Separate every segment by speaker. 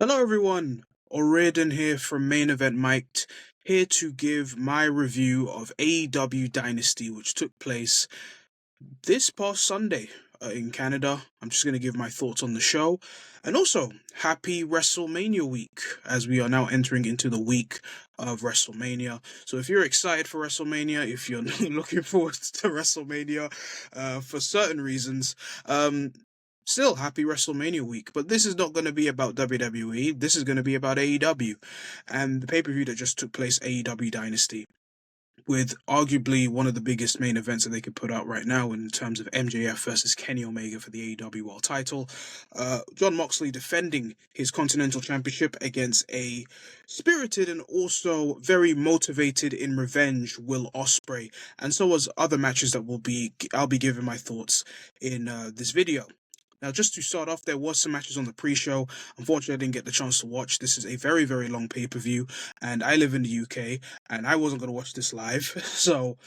Speaker 1: Hello everyone, Oriodan here from Main Event Mic'd, here to give my review of AEW Dynasty, which took place this past Sunday in Canada. I'm just going to give my thoughts on the show, and also happy WrestleMania week, as we are now entering into the week of WrestleMania. So if you're excited for WrestleMania, if you're looking forward to WrestleMania for certain reasons, still, happy WrestleMania week, but this is not going to be about WWE. This is going to be about AEW and the pay-per-view that just took place, AEW Dynasty, with arguably one of the biggest main events that they could put out right now in terms of MJF versus Kenny Omega for the AEW World Title. Jon Moxley defending his Continental Championship against a spirited and also very motivated in revenge Will Ospreay, and so as other matches that I'll be giving my thoughts in this video. Now, just to start off, there was some matches on the pre-show. Unfortunately, I didn't get the chance to watch. This is a very, very long pay-per-view, and I live in the UK, and I wasn't going to watch this live. So,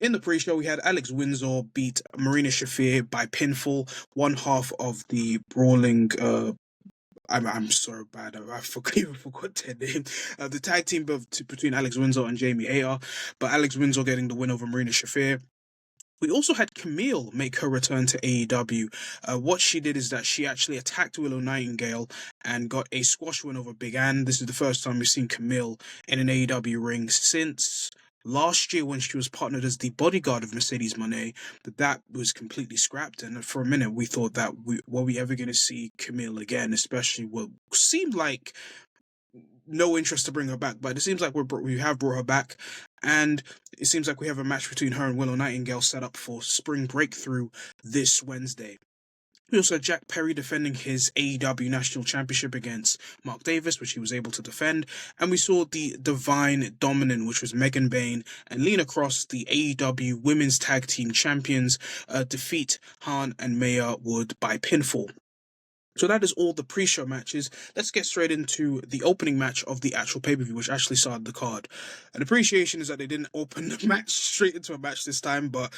Speaker 1: in the pre-show, we had Alex Windsor beat Marina Shafir by pinfall, one half of the brawling. I'm so bad. Even forgot their name. The tag team between Alex Windsor and Jamie Hayter, but Alex Windsor getting the win over Marina Shafir. We also had Camille make her return to AEW. What she did is that she actually attacked Willow Nightingale and got a squash win over Big Ann. This is the first time we've seen Camille in an AEW ring since last year when she was partnered as the bodyguard of Mercedes Moné, but that was completely scrapped. And for a minute, we thought that were we ever going to see Camille again, especially what seemed like no interest to bring her back, but it seems like we have brought her back, and it seems like we have a match between her and Willow Nightingale set up for Spring Breakthrough this Wednesday. We also had Jack Perry defending his AEW National Championship against Mark Davis, which he was able to defend. And we saw the Divine Dominant, which was Megan Bayne and Lena Cross, the AEW Women's Tag Team Champions, defeat Han and Maya Wood by pinfall. So that is all the pre-show matches. Let's get straight into the opening match of the actual pay-per-view, which actually started the card. An appreciation is that they didn't open the match straight into a match this time, but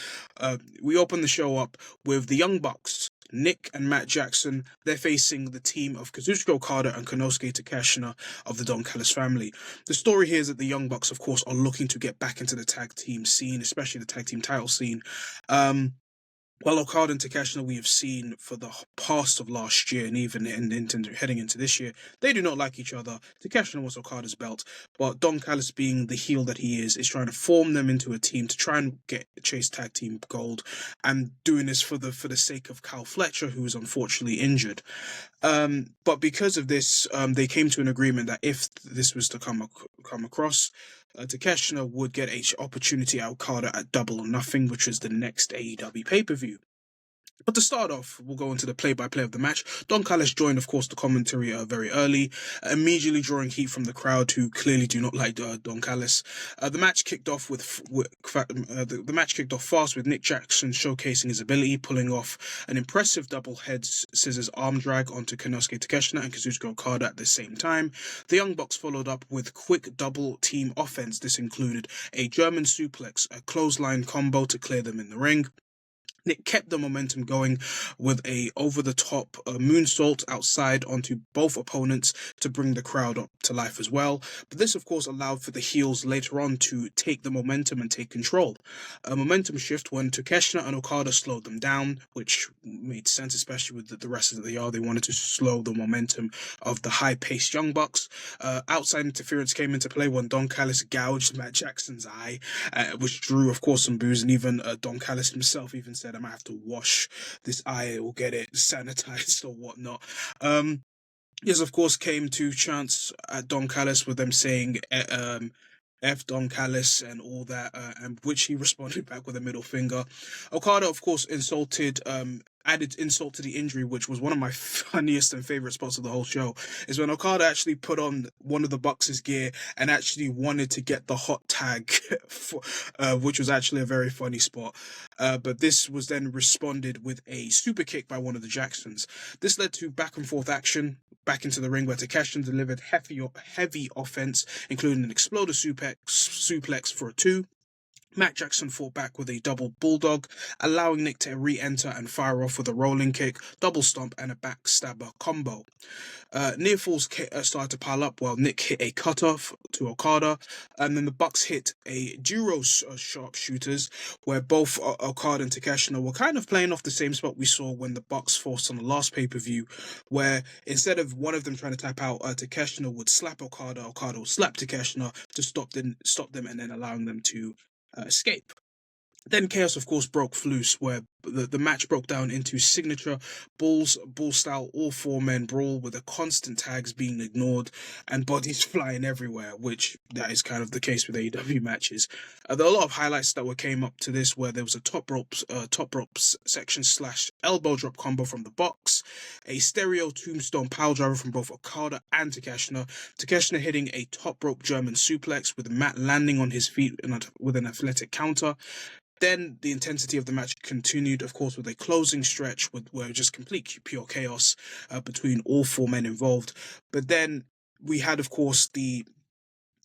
Speaker 1: we opened the show up with the Young Bucks, Nick and Matt Jackson. They're facing the team of Kazuchika Okada and Konosuke Takeshita of the Don Callis family. The story here is that the Young Bucks, of course, are looking to get back into the tag team scene, especially the tag team title scene. While Okada and Takeshita we have seen for the past of last year and even heading into this year, they do not like each other. Takeshita wants Okada's belt, but Don Callis, being the heel that he is trying to form them into a team to try and get Chase Tag Team Gold, and doing this for the sake of Kyle Fletcher, who is unfortunately injured. But because of this, they came to an agreement that if this was to come across, Takeshita would get an opportunity at Okada at Double or Nothing, which is the next AEW pay-per-view. But to start off, we'll go into the play-by-play of the match. Don Callis joined, of course, the commentary very early, immediately drawing heat from the crowd, who clearly do not like Don Callis. The match kicked off the match kicked off fast, with Nick Jackson showcasing his ability, pulling off an impressive double head scissors arm drag onto Konosuke Takeshita and Kazuchika Okada at the same time. The Young Bucks followed up with quick double team offense. This included a German suplex, a clothesline combo to clear them in the ring. Nick kept the momentum going with a over-the-top moonsault outside onto both opponents to bring the crowd up to life as well. But this, of course, allowed for the heels later on to take the momentum and take control. A momentum shift when Takeshita and Okada slowed them down, which made sense, especially with the rest of the yard. They wanted to slow the momentum of the high-paced Young Bucks. Outside interference came into play when Don Callis gouged Matt Jackson's eye, which drew, of course, some boos, and even Don Callis himself even said, I might have to wash this eye or get it sanitized or whatnot. Yes, of course, came to chants at Don Callis with them saying F Don Callis and all that, and which he responded back with a middle finger. Okada, of course, added insult to the injury, which was one of my funniest and favorite spots of the whole show, is when Okada actually put on one of the Bucks' gear and actually wanted to get the hot tag, which was actually a very funny spot. But this was then responded with a super kick by one of the Jacksons. This led to back and forth action back into the ring, where Takeshita delivered heavy offense, including an exploder suplex for a 2. Matt Jackson fought back with a double bulldog, allowing Nick to re-enter and fire off with a rolling kick, double stomp, and a backstabber combo. Near falls started to pile up while Nick hit a cutoff to Okada, and then the Bucks hit a duo sharpshooters where both Okada and Takeshita were kind of playing off the same spot we saw when the Bucks forced on the last pay-per-view, where instead of one of them trying to tap out, Takeshita would slap Okada would slap Takeshita to stop them, and then allowing them to escape. Then chaos, of course, broke loose, where the match broke down into signature bull style all four men brawl with the constant tags being ignored and bodies flying everywhere, which that is kind of the case with AEW matches. There are a lot of highlights that came up to this, where there was a top ropes section / elbow drop combo from the Bucks, a stereo tombstone pile driver from both Okada and Takeshita hitting a top rope German suplex with Matt landing on his feet with an athletic counter. Then the intensity of the match continued, of course, with a closing stretch where just complete pure chaos between all four men involved. But then we had, of course, the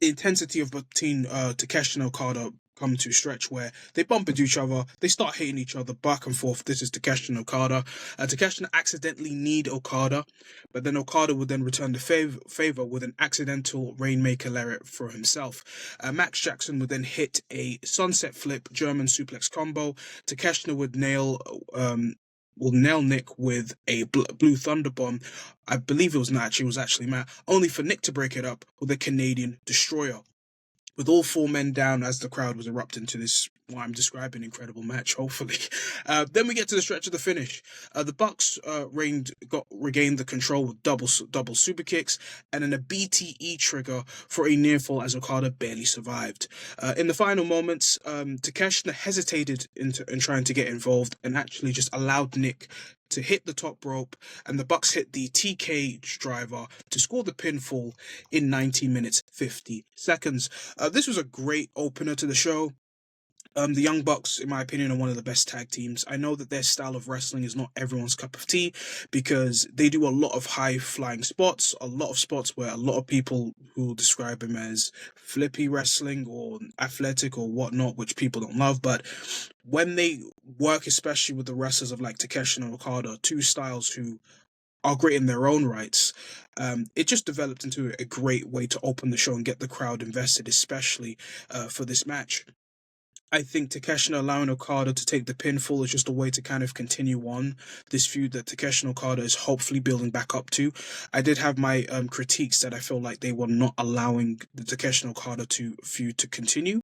Speaker 1: intensity of between Takeshita and Okada come to a stretch where they bump into each other, they start hitting each other back and forth. This is Takeshita and Okada. Takeshita accidentally kneed Okada, but then Okada would then return the favor with an accidental Rainmaker lariat for himself. Max Jackson would then hit a sunset flip German suplex combo. Takeshita would nail Nick with a blue thunder bomb. I believe it was actually Matt, only for Nick to break it up with a Canadian destroyer. With all four men down as the crowd was erupting to this, what I'm describing, incredible match, hopefully. Then we get to the stretch of the finish. The Bucks regained the control with double super kicks and then a BTE trigger for a near fall as Okada barely survived. In the final moments, Takeshita hesitated in trying to get involved and actually just allowed Nick to hit the top rope, and the Bucks hit the TK driver to score the pinfall in 19 minutes 50 seconds. This was a great opener to the show. The Young Bucks, in my opinion, are one of the best tag teams. I know that their style of wrestling is not everyone's cup of tea because they do a lot of high-flying spots, a lot of spots where a lot of people who describe them as flippy wrestling or athletic or whatnot, which people don't love. But when they work, especially with the wrestlers of like Takeshita and Okada, two styles who are great in their own rights, it just developed into a great way to open the show and get the crowd invested, especially for this match. I think Takeshita allowing Okada to take the pinfall is just a way to kind of continue on this feud that Takeshita and Okada is hopefully building back up to. I did have my critiques that I feel like they were not allowing the Takeshita and Okada feud to continue,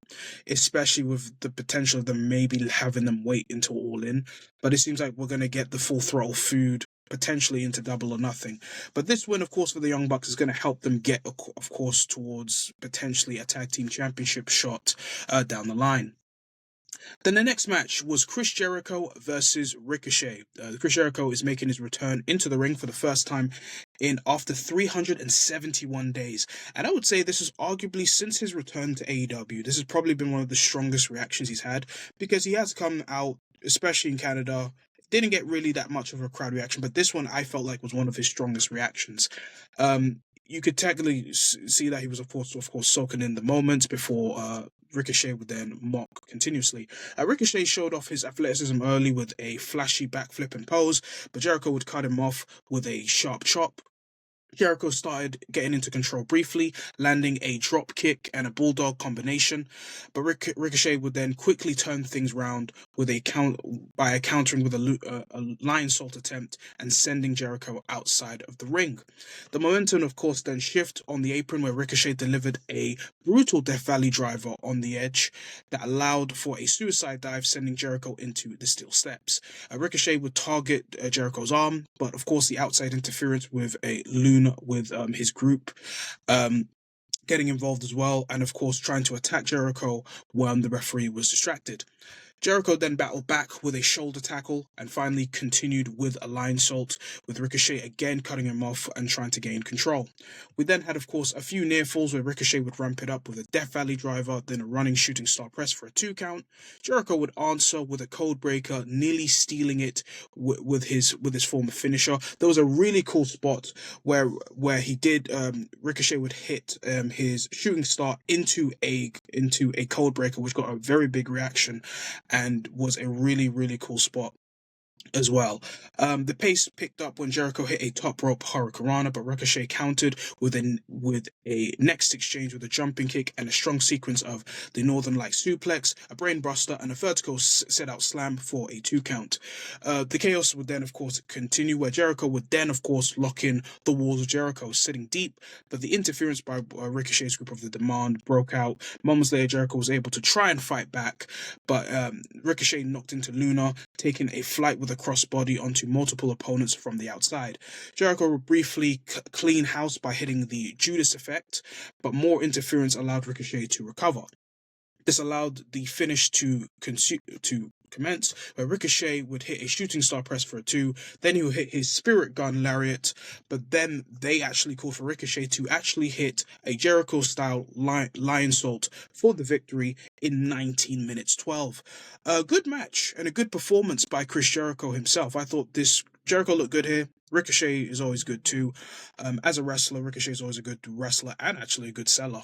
Speaker 1: especially with the potential of them maybe having them wait until All In. But it seems like we're going to get the full throttle feud potentially into Double or Nothing. But this win, of course, for the Young Bucks is going to help them get, of course, towards potentially a tag team championship shot down the line. Then the next match was Chris Jericho versus Ricochet. Chris Jericho is making his return into the ring for the first time after 371 days. And I would say this is arguably, since his return to AEW, this has probably been one of the strongest reactions he's had, because he has come out, especially in Canada, didn't get really that much of a crowd reaction, but this one I felt like was one of his strongest reactions. You could technically see that he was, of course, soaking in the moments before Ricochet would then mock continuously. Ricochet showed off his athleticism early with a flashy backflip and pose, but Jericho would cut him off with a sharp chop. Jericho started getting into control briefly, landing a drop kick and a bulldog combination, but Ricochet would then quickly turn things round with by countering with a lion salt attempt and sending Jericho outside of the ring. The momentum, of course, then shift on the apron where Ricochet delivered a brutal Death Valley driver on the edge that allowed for a suicide dive, sending Jericho into the steel steps. Ricochet would target Jericho's arm, but of course the outside interference with a Loon with his group getting involved as well, and of course trying to attack Jericho when the referee was distracted. Jericho then battled back with a shoulder tackle and finally continued with a lionsault, with Ricochet again cutting him off and trying to gain control. We then had, of course, a few near falls where Ricochet would ramp it up with a Death Valley driver, then a running shooting star press for a 2 count. Jericho would answer with a code breaker, nearly stealing it with his former finisher. There was a really cool spot where he did Ricochet would hit his shooting star into a code breaker, which got a very big reaction and was a really, really cool spot as well. The pace picked up when Jericho hit a top rope Hurricanrana, but Ricochet countered with a next exchange with a jumping kick and a strong sequence of the Northern Light suplex, a brainbuster, and a vertical set-out slam for a 2 count. The chaos would then, of course, continue, where Jericho would then, of course, lock in the walls of Jericho, sitting deep, but the interference by Ricochet's group of the Demand broke out. Moments later, Jericho was able to try and fight back, but Ricochet knocked into Luna, taking a flight with a crossbody onto multiple opponents from the outside. Jericho would briefly clean house by hitting the Judas effect, but more interference allowed Ricochet to recover. This allowed the finish to commence, where Ricochet would hit a shooting star press for a 2, then he would hit his spirit gun lariat, but then they actually called for Ricochet to actually hit a Jericho-style lionsault for the victory in 19 minutes 12. A good match and a good performance by Chris Jericho himself. I thought Jericho looked good here. Ricochet is always good too. As a wrestler, Ricochet is always a good wrestler and actually a good seller.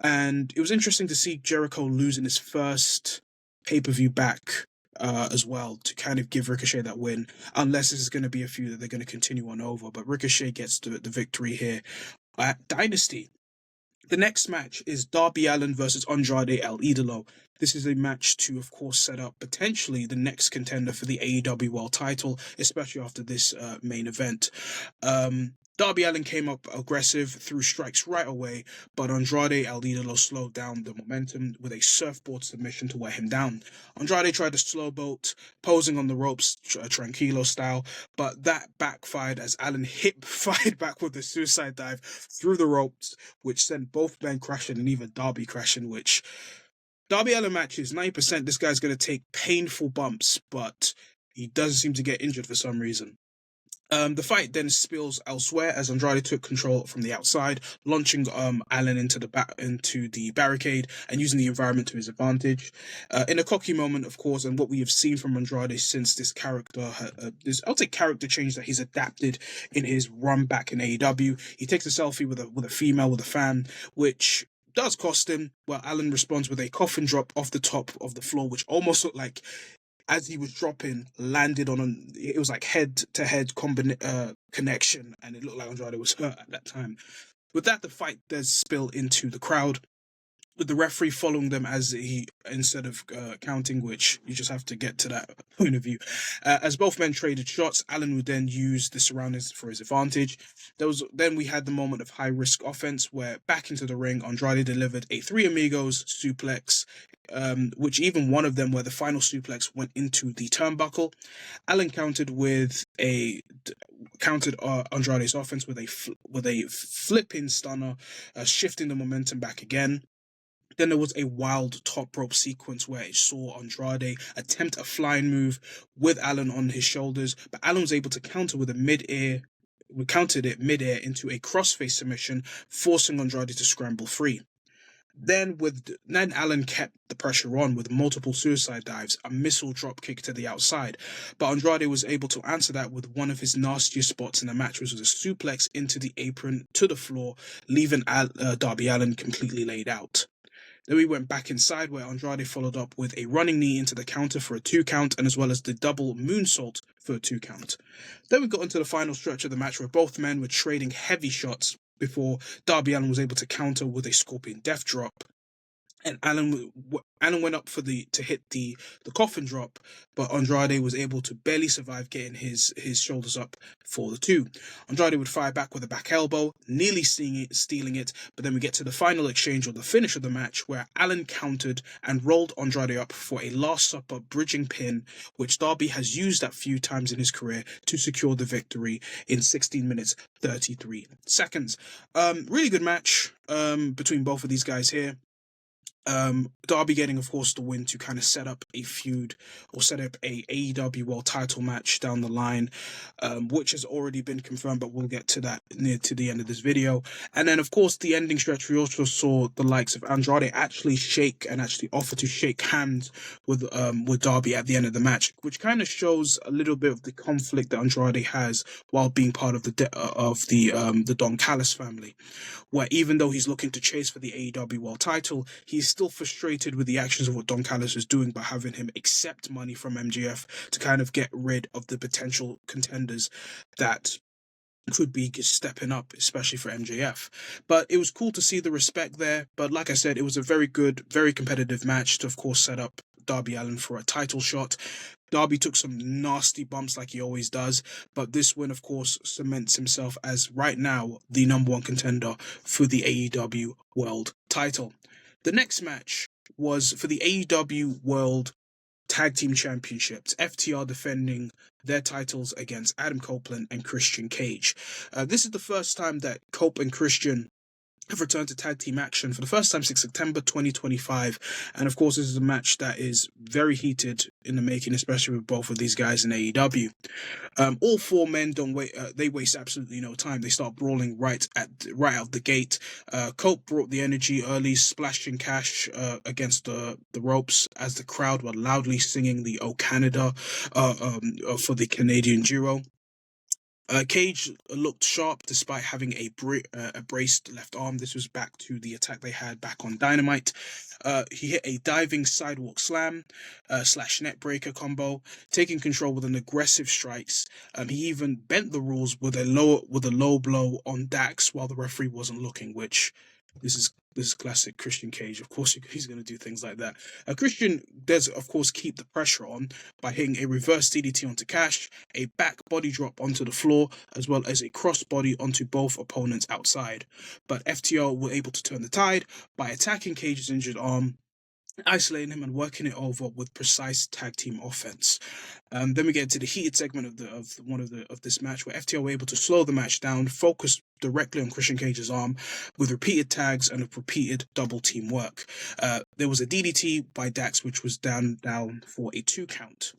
Speaker 1: And it was interesting to see Jericho lose in his first pay-per-view back as well, to kind of give Ricochet that win, unless this is going to be a feud that they're going to continue on over. But Ricochet gets the victory here at Dynasty. The next match is Darby Allin versus Andrade El Idolo. This is a match to, of course, set up potentially the next contender for the AEW World title, especially after this main event. Darby Allin came up aggressive, threw strikes right away, but Andrade El Idolo slowed down the momentum with a surfboard submission to wear him down. Andrade tried to slow boat, posing on the ropes, tranquilo style, but that backfired as Allin fired back with a suicide dive through the ropes, which sent both men crashing and even Darby crashing, which Darby Allin matches, 90% this guy's going to take painful bumps, but he doesn't seem to get injured for some reason. The fight then spills elsewhere as Andrade took control from the outside, launching Allin into the barricade and using the environment to his advantage. In a cocky moment, of course, and what we have seen from Andrade since this character, character change that he's adapted in his run back in AEW. He takes a selfie with a female, with a fan, which does cost him. Well, Allin responds with a coffin drop off the top of the floor, which almost looked like, as he was dropping, landed on it was like head-to-head connection, and it looked like Andrade was hurt at that time. With that, the fight does spill into the crowd, with the referee following them as he, instead of counting, which you just have to get to that point of view. As both men traded shots, Allin would then use the surroundings for his advantage. Then we had the moment of high-risk offense, where back into the ring, Andrade delivered a Three Amigos suplex, which even one of them, where the final suplex went into the turnbuckle. Allin countered Andrade's offense with a flipping stunner, shifting the momentum back again. Then there was a wild top rope sequence where it saw Andrade attempt a flying move with Allin on his shoulders, but Allin was able to countered it mid-air into a crossface submission, forcing Andrade to scramble free. Then Allin kept the pressure on with multiple suicide dives, a missile drop kick to the outside, but Andrade was able to answer that with one of his nastiest spots in the match, which was a suplex into the apron to the floor, leaving Darby Allin completely laid out. Then we went back inside, where Andrade followed up with a running knee into the counter for a 2 count, and as well as the double moonsault for a 2 count. Then we got into the final stretch of the match, where both men were trading heavy shots before Darby Allin was able to counter with a Scorpion Death Drop. And Allin went up to hit the coffin drop, but Andrade was able to barely survive getting his shoulders up for the 2. Andrade would fire back with a back elbow, nearly stealing it, but then we get to the final exchange, or the finish of the match, where Allin countered and rolled Andrade up for a Last Supper bridging pin, which Darby has used a few times in his career to secure the victory in 16 minutes 33 seconds. Really good match between both of these guys here. Darby getting, of course, the win to kind of set up a feud or set up a AEW World Title match down the line, which has already been confirmed, but we'll get to that near to the end of this video. And then, of course, the ending stretch, we also saw the likes of Andrade actually shake and actually offer to shake hands with Darby at the end of the match, which kind of shows a little bit of the conflict that Andrade has while being part of the Don Callis family, where even though he's looking to chase for the AEW World Title, he's still frustrated with the actions of what Don Callis is doing by having him accept money from MJF to kind of get rid of the potential contenders that could be stepping up, especially for MJF. But it was cool to see the respect there. But like I said, it was a very good, very competitive match to, of course, set up Darby Allin for a title shot. Darby took some nasty bumps like he always does, but this win, of course, cements himself as right now the number one contender for the AEW World Title. The next match was for the AEW World Tag Team Championships, FTR defending their titles against Adam Copeland and Christian Cage. This is the first time that Cope and Christian have returned to tag team action for the first time since September 2025, and of course this is a match that is very heated in the making, especially with both of these guys in AEW. All four men don't wait; they waste absolutely no time. They start brawling right out the gate. Cope brought the energy early, splashing cash against the ropes as the crowd were loudly singing the "O Canada" for the Canadian duo. Cage looked sharp despite having a braced left arm. This was back to the attack they had back on Dynamite. He hit a diving sidewalk slam slash net breaker combo, taking control with an aggressive strikes. He even bent the rules with a low blow on Dax while the referee wasn't looking, which this is classic Christian Cage. Of course, he's going to do things like that. Christian does, of course, keep the pressure on by hitting a reverse DDT onto Cash, a back body drop onto the floor, as well as a cross body onto both opponents outside. But FTR were able to turn the tide by attacking Cage's injured arm, isolating him and working it over with precise tag team offense. Then we get to the heated segment of this match where FTR were able to slow the match down, focus directly on Christian Cage's arm with repeated tags and a repeated double team work. There was a DDT by Dax which was down for a 2 count.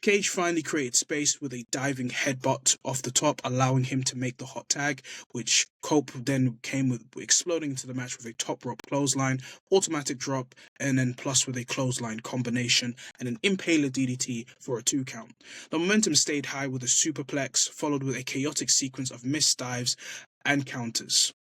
Speaker 1: Cage finally created space with a diving headbutt off the top, allowing him to make the hot tag, which Cope then came with, exploding into the match with a top rope clothesline, automatic drop, and then plus with a clothesline combination and an impaler DDT for a 2 count. The momentum stayed high with a superplex, followed with a chaotic sequence of missed dives and counters.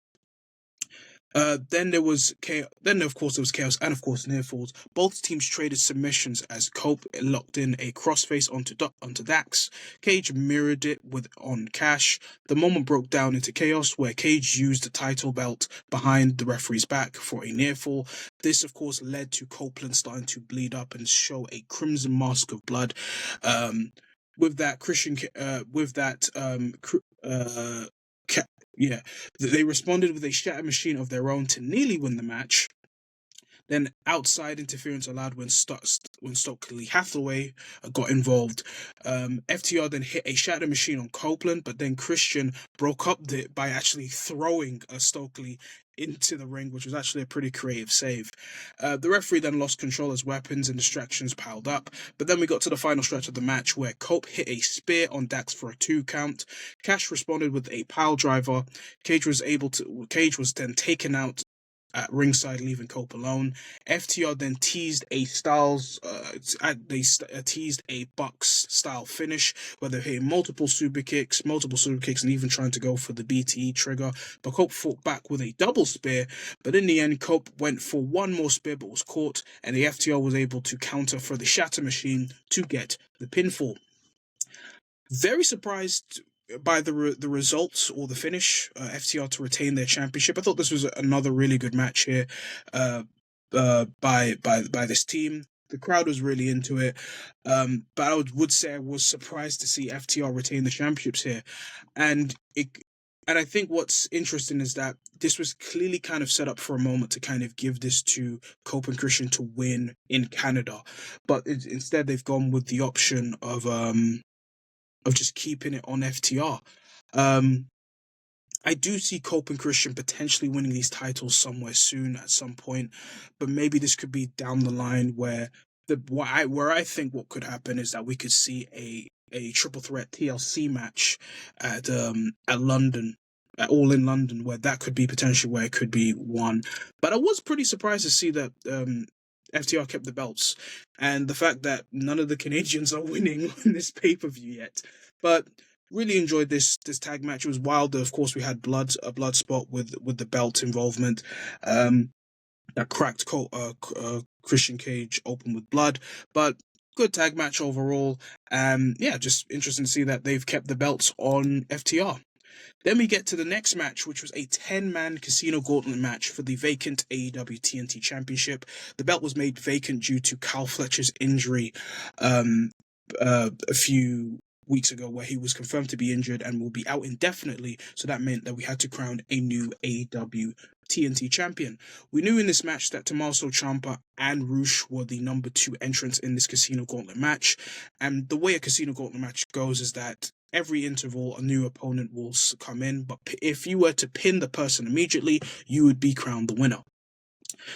Speaker 1: Then of course there was chaos and of course near falls. Both teams traded submissions as Cope locked in a crossface onto Dax. Cage mirrored it on Cash. The moment broke down into chaos where Cage used the title belt behind the referee's back for a near fall. This of course led to Copeland starting to bleed up and show a crimson mask of blood. They responded with a shatter machine of their own to nearly win the match. Then outside interference allowed when Stokely Hathaway got involved. FTR then hit a shatter machine on Copeland, but then Christian broke up by actually throwing Stokely into the ring, which was actually a pretty creative save. The referee then lost control as weapons and distractions piled up, but then we got to the final stretch of the match where Cope hit a spear on Dax for a 2 count. Cash responded with a pile driver. Cage was then taken out at ringside, leaving Cope alone. FTR then teased a Bucks style finish where they hit multiple super kicks, and even trying to go for the BTE trigger. But Cope fought back with a double spear. But in the end, Cope went for one more spear but was caught, and the FTR was able to counter for the shatter machine to get the pinfall. Very surprised by the results or the finish, FTR to retain their championship. I thought this was another really good match here by this team. The crowd was really into it, but I would say I was surprised to see FTR retain the championships here, and I think what's interesting is that this was clearly kind of set up for a moment to kind of give this to Cope and Christian to win in Canada, but instead they've gone with the option of just keeping it on FTR. I do see Cope and Christian potentially winning these titles somewhere soon at some point, but maybe this could be down the line where where I think what could happen is that we could see a triple threat TLC match at London. At All in London, where that could be potentially where it could be won. But I was pretty surprised to see that FTR kept the belts, and the fact that none of the Canadians are winning on this pay-per-view yet. But really enjoyed this tag match. It was wild. Of course, we had a blood spot with the belt involvement. That cracked Christian Cage open with blood, but good tag match overall. Yeah, just interesting to see that they've kept the belts on FTR. Then we get to the next match, which was a 10-man Casino Gauntlet match for the vacant AEW TNT Championship. The belt was made vacant due to Kyle Fletcher's injury a few weeks ago, where he was confirmed to be injured and will be out indefinitely. So that meant that we had to crown a new AEW TNT champion. We knew in this match that Tommaso Ciampa and Rush were the number 2 entrants in this Casino Gauntlet match. And the way a Casino Gauntlet match goes is that every interval a new opponent will come in, but if you were to pin the person immediately, you would be crowned the winner.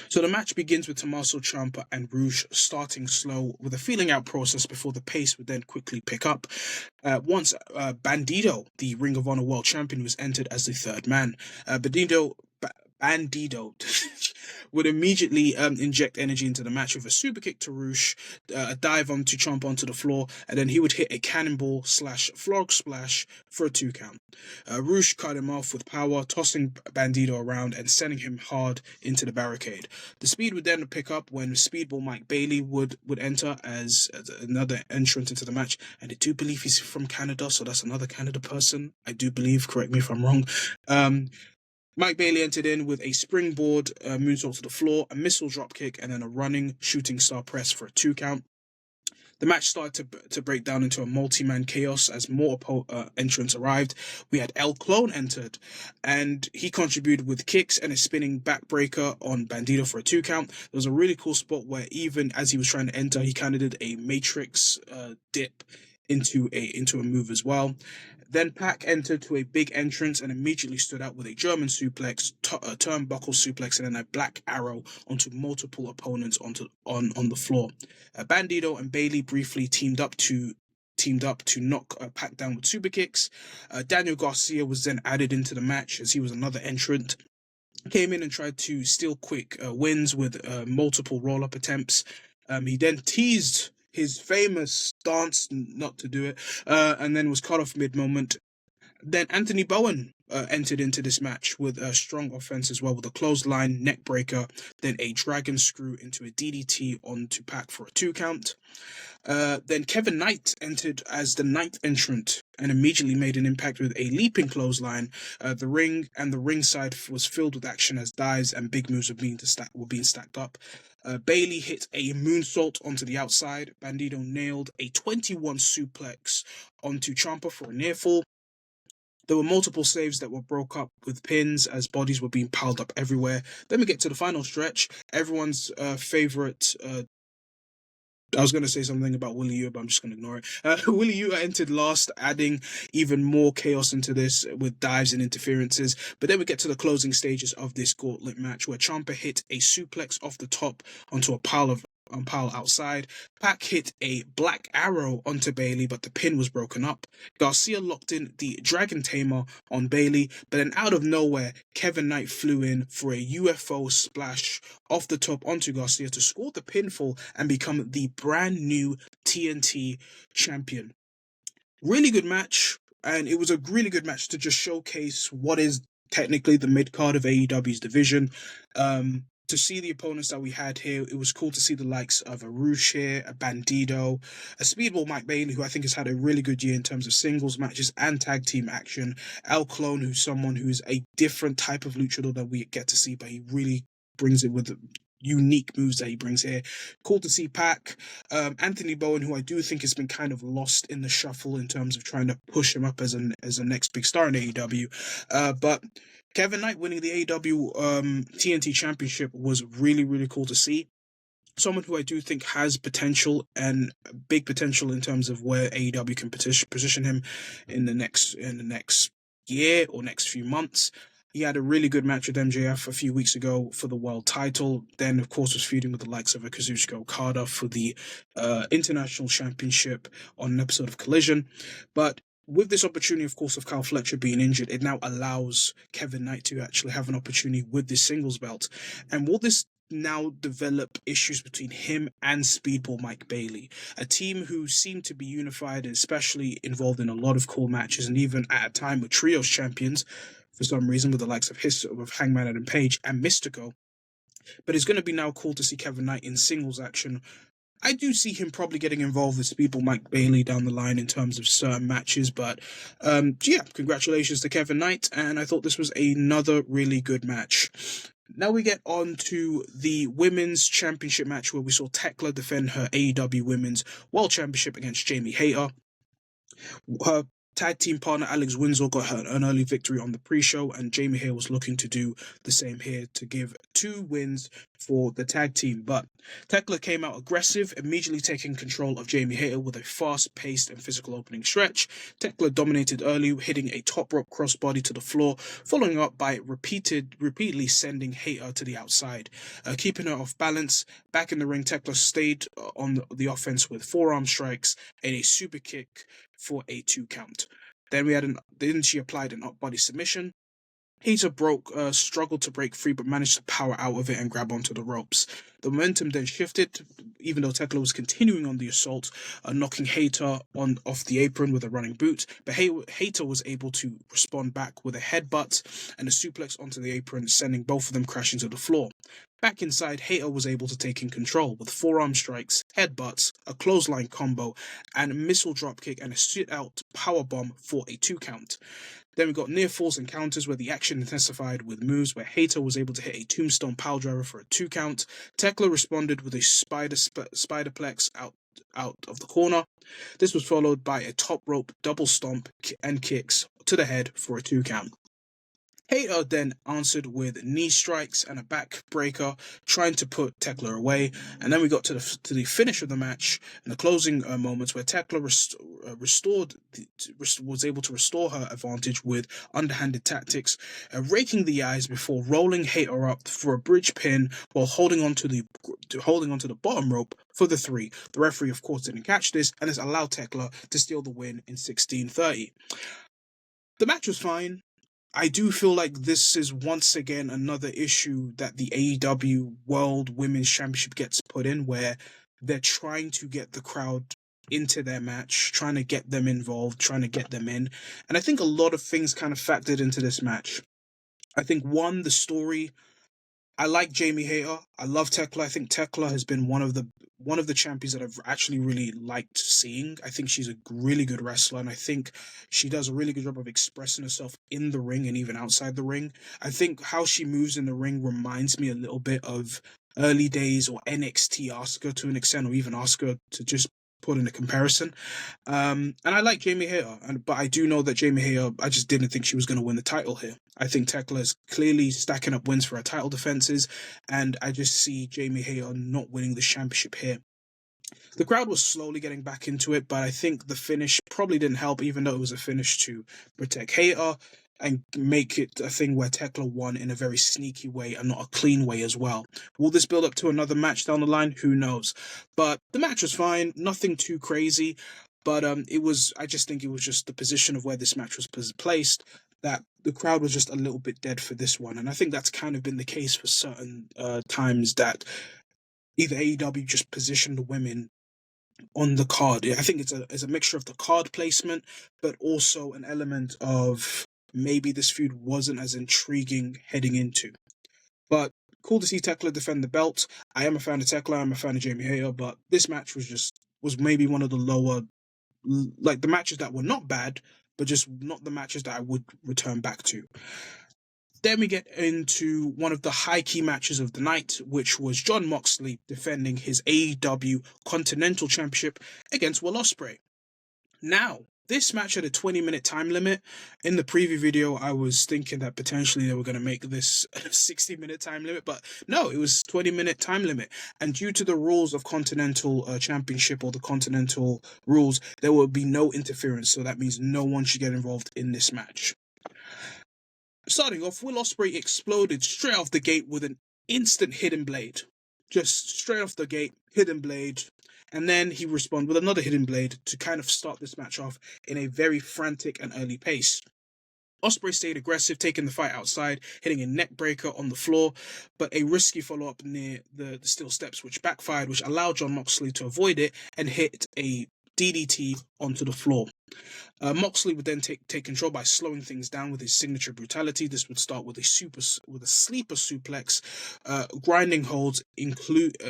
Speaker 1: So the match begins with Tommaso Ciampa and Rush starting slow with a feeling out process before the pace would then quickly pick up. Once Bandito, the Ring of Honor World Champion, was entered as the third man. Bandito would immediately inject energy into the match with a super kick to Rush, a dive onto Ciampa onto the floor, and then he would hit a cannonball / frog splash for a 2 count. Rush cut him off with power, tossing Bandito around and sending him hard into the barricade. The speed would then pick up when Speedball Mike Bailey would enter as another entrant into the match, and I do believe he's from Canada, so that's another Canada person. I do believe, correct me if I'm wrong. Mike Bailey entered in with a springboard moonsault to the floor, a missile dropkick, and then a running shooting star press for a 2 count. The match started to break down into a multi-man chaos as more entrants arrived. We had El Clone entered, and he contributed with kicks and a spinning backbreaker on Bandito for a 2 count. There was a really cool spot where even as he was trying to enter, he kind of did a Matrix dip into a move as well. Then Pac entered to a big entrance and immediately stood out with a German suplex, a turnbuckle suplex, and then a black arrow onto multiple opponents on the floor. Bandito and Bailey briefly teamed up to knock Pac down with super kicks. Daniel Garcia was then added into the match as he was another entrant. Came in and tried to steal quick wins with multiple roll-up attempts. He then teased his famous stance not to do it, and then was cut off mid-moment. Then Anthony Bowen entered into this match with a strong offense as well, with a clothesline, neck breaker, then a dragon screw into a DDT onto Pac for a 2 count. Then Kevin Knight entered as the 9th entrant and immediately made an impact with a leaping clothesline. The ring and the ringside was filled with action as dives and big moves were being stacked up. Bailey hit a moonsault onto the outside. Bandito nailed a 21 suplex onto Ciampa for a near fall. There were multiple saves that were broke up with pins as bodies were being piled up everywhere. Then we get to the final stretch. Everyone's favorite. I was going to say something about Willie Yu, but I'm just going to ignore it. Willie Yu entered last, adding even more chaos into this with dives and interferences. But then we get to the closing stages of this gauntlet match where Ciampa hit a suplex off the top onto a pile outside. Pac hit a black arrow onto Bailey, but the pin was broken up. Garcia locked in the Dragon Tamer on Bailey, but then out of nowhere, Kevin Knight flew in for a UFO splash off the top onto Garcia to score the pinfall and become the brand new TNT champion. Really good match, and it was a really good match to just showcase what is technically the mid-card of AEW's division. To see the opponents that we had here, it was cool to see the likes of a Rush here, a Bandito, a Speedball Mike Bailey, who I think has had a really good year in terms of singles matches and tag team action. El Clone, who's someone who's a different type of luchador that we get to see, but he really brings it with unique moves that he brings here. Cool to see Pac. Anthony Bowen, who I do think has been kind of lost in the shuffle in terms of trying to push him up as a next big star in AEW. But Kevin Knight winning the AEW TNT Championship was really, really cool to see. Someone who I do think has potential and big potential in terms of where AEW can position him in the next year or next few months. He had a really good match with MJF a few weeks ago for the world title. Then, of course, was feuding with the likes of Kazuchika Okada for the international championship on an episode of Collision. But with this opportunity, of course, of Kyle Fletcher being injured, it now allows Kevin Knight to actually have an opportunity with this singles belt. And will this now develop issues between him and Speedball Mike Bailey, a team who seem to be unified and especially involved in a lot of cool matches, and even at a time with trios champions for some reason with the likes of Hangman Adam Page and Mystico. But it's going to be now cool to see Kevin Knight in singles action. I do see him probably getting involved with Speedball Mike Bailey down the line in terms of certain matches, but yeah, congratulations to Kevin Knight, and I thought this was another really good match. Now we get on to the Women's Championship match where we saw Thekla defend her AEW Women's World Championship against Jamie Hayter. Her tag team partner Alex Winslow got her an early victory on the pre-show, and Jamie Hayter was looking to do the same here to give 2 wins for the tag team. But Thekla came out aggressive, immediately taking control of Jamie Hayter with a fast-paced and physical opening stretch. Thekla dominated early, hitting a top rope crossbody to the floor, following up by repeatedly sending Hayter to the outside, keeping her off balance. Back in the ring, Thekla stayed on the offense with forearm strikes and a super kick for a 2 count. Then she applied an up body submission. Hayter struggled to break free, but managed to power out of it and grab onto the ropes. The momentum then shifted, even though Thekla was continuing on the assault, knocking Hayter off the apron with a running boot. But Hayter was able to respond back with a headbutt and a suplex onto the apron, sending both of them crashing to the floor. Back inside, Hayter was able to take in control with forearm strikes, headbutts, a clothesline combo, and a missile dropkick and a sit-out powerbomb for a 2 count. Then we got near falls and counters where the action intensified with moves where Hayter was able to hit a tombstone piledriver for a 2 count. Thekla responded with a spiderplex out of the corner. This was followed by a top rope double stomp and kicks to the head for a 2 count. Hayter then answered with knee strikes and a backbreaker, trying to put Thekla away. And then we got to the finish of the match in the closing moments where Thekla was able to restore her advantage with underhanded tactics, raking the eyes before rolling Hayter up for a bridge pin while holding onto the bottom rope for the 3. The referee, of course, didn't catch this, and this allowed Thekla to steal the win in 16:30. The match was fine. I do feel like this is once again another issue that the AEW World Women's Championship gets put in, where they're trying to get the crowd into their match, trying to get them involved, trying to get them in. And I think a lot of things kind of factored into this match. I think, one, the story. I like Jamie Hayter. I love Thekla. I think Thekla has been one of the champions that I've actually really liked seeing. I think she's a really good wrestler, and I think she does a really good job of expressing herself in the ring and even outside the ring. I think how she moves in the ring reminds me a little bit of early days or NXT Asuka to an extent, or even Asuka, to just put in a comparison. And I like Jamie Hayter, but I do know that Jamie Hayter, I just didn't think she was going to win the title here. I think Thekla is clearly stacking up wins for her title defenses, and I just see Jamie Hayter not winning the championship here. The crowd was slowly getting back into it, but I think the finish probably didn't help, even though it was a finish to protect Hayter and make it a thing where Thekla won in a very sneaky way and not a clean way as well. Will this build up to another match down the line? Who knows? But the match was fine, nothing too crazy, but I just think it was just the position of where this match was placed, that the crowd was just a little bit dead for this one. And I think that's kind of been the case for certain times that either AEW just positioned the women on the card. I think it's a mixture of the card placement, but also an element of maybe this feud wasn't as intriguing heading into. But cool to see Thekla defend the belt. I am a fan of Thekla, I'm a fan of Jamie Hayter, but this match was maybe one of the lower, like the matches that were not bad, but just not the matches that I would return back to. Then we get into one of the high key matches of the night, which was Jon Moxley defending his AEW Continental Championship against Will Ospreay. Now, this match had a 20-minute time limit. In the preview video, I was thinking that potentially they were going to make this a 60-minute time limit, but no, it was 20-minute time limit. And due to the rules of Continental Championship, or the Continental rules, there will be no interference, so that means no one should get involved in this match. Starting off, Will Ospreay exploded straight off the gate with an instant hidden blade. Just straight off the gate, hidden blade. And then he responded with another hidden blade to kind of start this match off in a very frantic and early pace. Ospreay stayed aggressive, taking the fight outside, hitting a neck breaker on the floor, but a risky follow-up near the steel steps, which backfired, which allowed Jon Moxley to avoid it and hit a DDT onto the floor. Moxley would then take control by slowing things down with his signature brutality. This would start with a sleeper suplex, grinding holds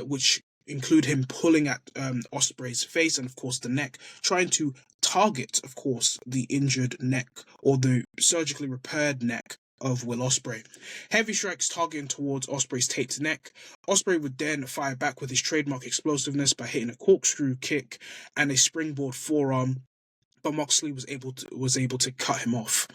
Speaker 1: which include him pulling at Ospreay's face and of course the neck, trying to target, of course, the injured neck or the surgically repaired neck of Will Ospreay. Heavy strikes targeting towards Ospreay's taped neck. Ospreay would then fire back with his trademark explosiveness by hitting a corkscrew kick and a springboard forearm, but Moxley was able to cut him off.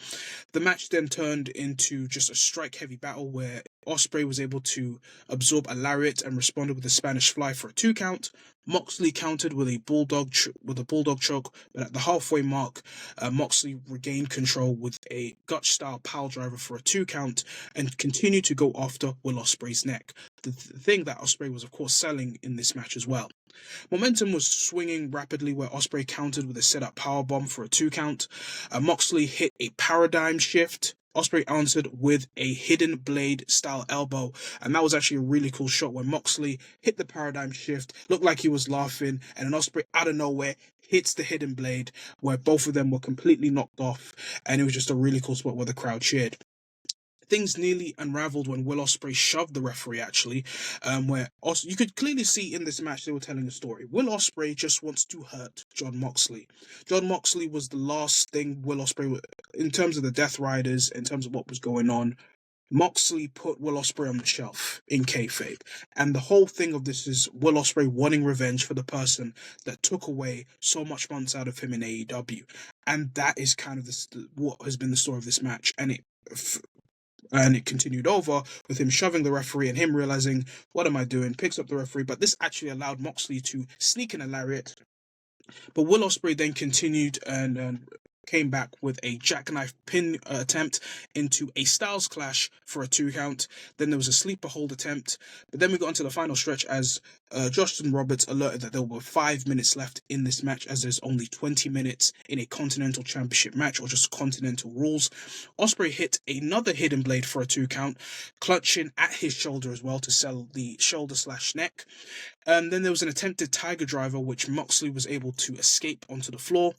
Speaker 1: The match then turned into just a strike-heavy battle where Ospreay was able to absorb a lariat and responded with a Spanish fly for a 2 count. Moxley countered with a bulldog choke, but at the halfway mark, Moxley regained control with a gut-style pile driver for a 2 count and continued to go after Will Ospreay's neck. The thing that Ospreay was, of course, selling in this match as well. Momentum was swinging rapidly where Ospreay countered with a setup powerbomb for a 2 count. Moxley hit a paradigm shift. Ospreay answered with a hidden blade style elbow, and that was actually a really cool shot where Moxley hit the paradigm shift, looked like he was laughing, and then Ospreay out of nowhere hits the hidden blade where both of them were completely knocked off, and it was just a really cool spot where the crowd cheered. Things nearly unraveled when Will Ospreay shoved the referee, actually, where you could clearly see in this match they were telling a story. Will Ospreay just wants to hurt Jon Moxley. Jon Moxley was the last thing Will Ospreay, in terms of the Death Riders, in terms of what was going on, Moxley put Will Ospreay on the shelf in kayfabe. And the whole thing of this is Will Ospreay wanting revenge for the person that took away so much months out of him in AEW. And that is kind of what has been the story of this match. And it continued over with him shoving the referee and him realizing, what am I doing? Picks up the referee, but this actually allowed Moxley to sneak in a lariat. But Will Ospreay then continued and came back with a jackknife pin attempt into a Styles Clash for a 2 count. Then there was a sleeper hold attempt. But then we got into the final stretch as Justin Roberts alerted that there were 5 minutes left in this match, as there's only 20 minutes in a Continental Championship match, or just Continental rules. Ospreay hit another hidden blade for a 2 count, clutching at his shoulder as well to sell the shoulder/neck. Then there was an attempted Tiger Driver, which Moxley was able to escape onto the floor.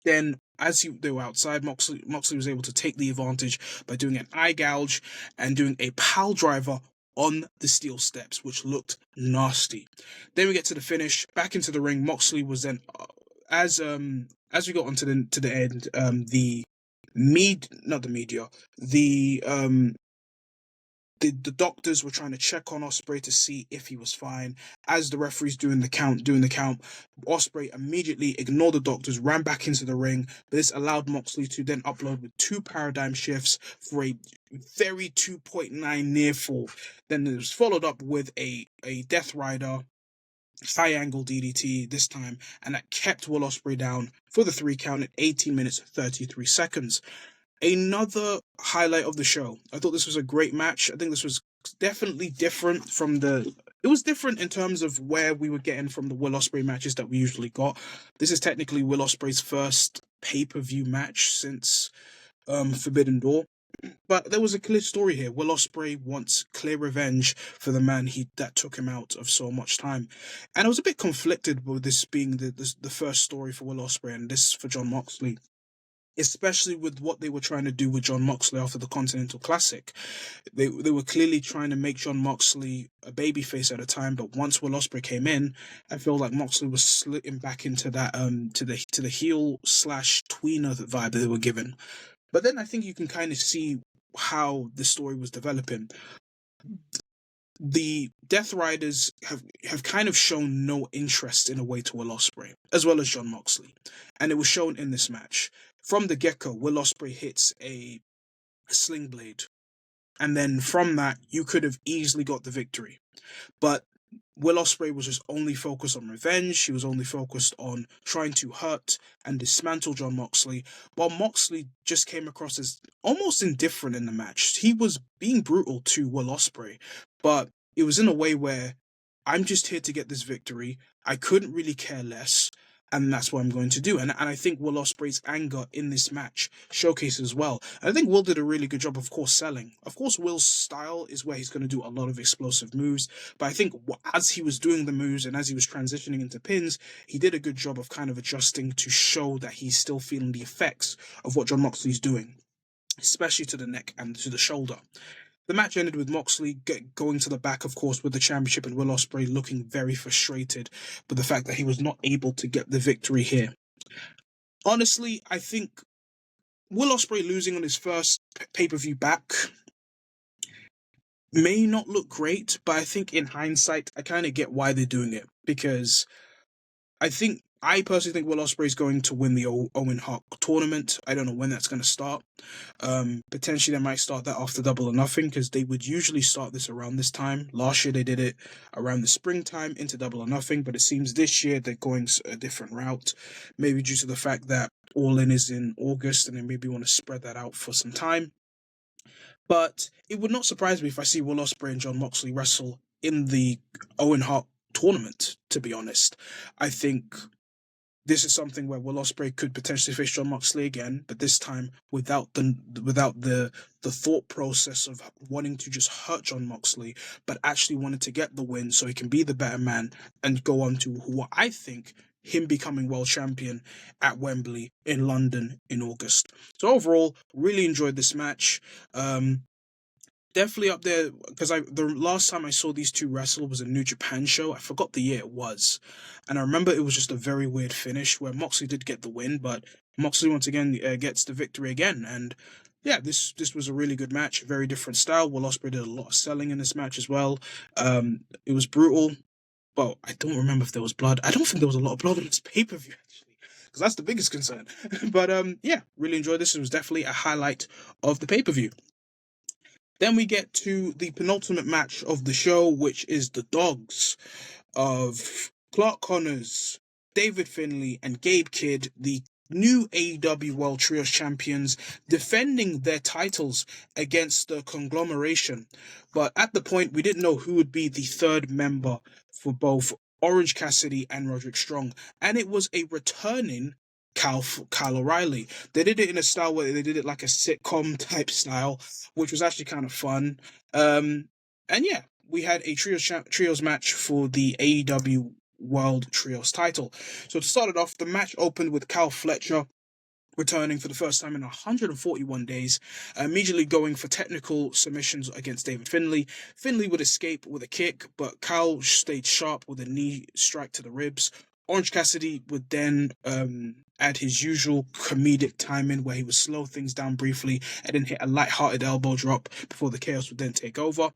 Speaker 1: Then, as they were outside, Moxley was able to take the advantage by doing an eye gouge and doing a pile driver on the steel steps, which looked nasty. Then we get to the finish, back into the ring. Moxley was then, as we got onto the end, the doctors were trying to check on Ospreay to see if he was fine. As the referee's doing the count, Ospreay immediately ignored the doctors, ran back into the ring. But this allowed Moxley to then upload with 2 paradigm shifts for a very 2.9 near fall. Then it was followed up with a Death Rider high angle DDT this time, and that kept Will Ospreay down for the 3 count at 18 minutes 33 seconds. Another highlight of the show. I thought this was a great match. I think this was definitely different from it was different in terms of where we were getting from the Will Ospreay matches that we usually got. This is technically Will Ospreay's first pay-per-view match since Forbidden Door. But there was a clear story here. Will Ospreay wants clear revenge for the man that took him out of so much time. And I was a bit conflicted with this being the first story for Will Ospreay and this for Jon Moxley, especially with what they were trying to do with Jon Moxley after the Continental Classic. They were clearly trying to make Jon Moxley a babyface at a time, but once Will Ospreay came in, I feel like Moxley was slipping back into that to the heel/tweener vibe that they were given. But then I think you can kind of see how the story was developing. The Death Riders have kind of shown no interest in a way to Will Ospreay, as well as Jon Moxley, and it was shown in this match. From the get-go, Will Ospreay hits a sling blade, and then from that, you could have easily got the victory. But Will Ospreay was just only focused on revenge. He was only focused on trying to hurt and dismantle Jon Moxley, while Moxley just came across as almost indifferent in the match. He was being brutal to Will Ospreay, but it was in a way where I'm just here to get this victory. I couldn't really care less, and that's what I'm going to do. And I think Will Ospreay's anger in this match showcases as well. And I think Will did a really good job, of course, selling. Of course, Will's style is where he's going to do a lot of explosive moves, but I think as he was doing the moves and as he was transitioning into pins, he did a good job of kind of adjusting to show that he's still feeling the effects of what Jon Moxley's doing, especially to the neck and to the shoulder. The match ended with Moxley going to the back, of course, with the championship, and Will Ospreay looking very frustrated with the fact that he was not able to get the victory here. Honestly, I think Will Ospreay losing on his first pay-per-view back may not look great, but I think in hindsight, I kind of get why they're doing it, because I personally think Will Ospreay is going to win the Owen Hart tournament. I don't know when that's going to start. Potentially they might start that after Double or Nothing, because they would usually start this around this time. Last year they did it around the springtime into Double or Nothing, but it seems this year they're going a different route. Maybe due to the fact that Allin is in August and they maybe want to spread that out for some time. But it would not surprise me if I see Will Ospreay and Jon Moxley wrestle in the Owen Hart tournament, to be honest. I think this is something where Will Ospreay could potentially face Jon Moxley again, but this time without the thought process of wanting to just hurt Jon Moxley, but actually wanting to get the win so he can be the better man and go on to what I think him becoming world champion at Wembley in London in August. So overall, really enjoyed this match. Definitely up there, because the last time I saw these two wrestle was a New Japan show. I forgot the year it was, and I remember it was just a very weird finish where Moxley did get the win, but Moxley once again gets the victory again. And yeah, this was a really good match, very different style. Will Ospreay did a lot of selling in this match as well. It was brutal, but I don't remember if there was blood. I don't think there was a lot of blood on this pay-per-view actually, because that's the biggest concern. But yeah, really enjoyed this. It was definitely a highlight of the pay-per-view. Then we get to the penultimate match of the show, which is the Dogs of Clark Connors, David Finlay, and Gabe Kidd, the new AEW World Trios Champions, defending their titles against the conglomeration. But at the point, we didn't know who would be the third member for both Orange Cassidy and Roderick Strong. And it was a returning Kyle O'Reilly. They did it in a style where they did it like a sitcom type style, which was actually kind of fun. And yeah, we had a trios match for the AEW World Trios title. So to start it off, the match opened with Kyle Fletcher returning for the first time in 141 days, immediately going for technical submissions against David Finlay. Finlay would escape with a kick, but Kyle stayed sharp with a knee strike to the ribs. Orange Cassidy would then add his usual comedic timing where he would slow things down briefly and then hit a light-hearted elbow drop before the chaos would then take over.